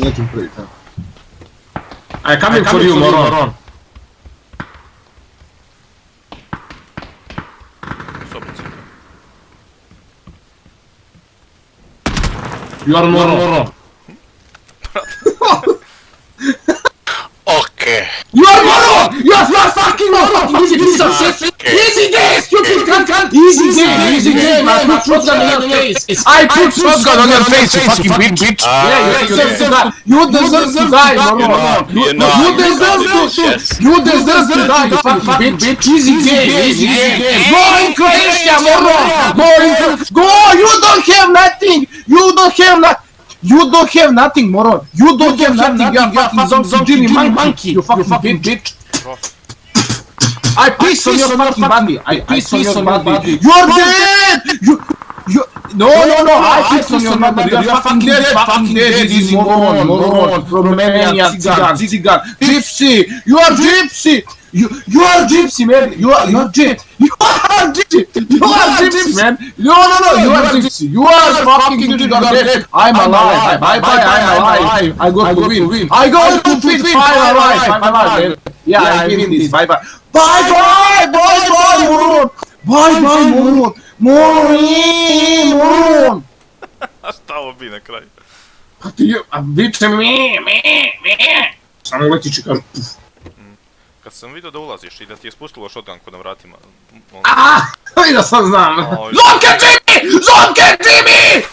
letim prvi, tako. I coming for you, moron. You are moron. Okay. You are moron! You are fucking moron! Easy piece of shit! Easy game, stupid cunt! Easy game! I put shotgun on your face! I put shotgun on your face, you fucking bitch! Yeah, you deserve to die! You deserve to die, moron! You deserve to die, you fucking bitch! Easy game! Go in Croatia, moron! Go! You don't have nothing! You don't have nothing, moron! You don't have nothing, you are fucking zombie monkey! You fucking bitch! I piss on your fucking body! I piss on your body! You're dead! No, I piss on your body! You're fucking dead! Easy moron! Romania, Tsigan! Gypsy! You are gypsy! You are gypsy, man! You are gypsy! You are gypsy, man! No, you are gypsy! You are fucking dead! I'm alive! I'm alive! I got to win! I got to win! I'm alive, man! Yeah, I win this! Bye, moron! Moron! A šta ovo bi na kraju? Pa ti je, a viče me. Samo letići kažu puf. Kad sam vidio da ulaziš i da ti je spustilo shotgun kod na vratima... Vidio sam, znam! Zonke Jimmy!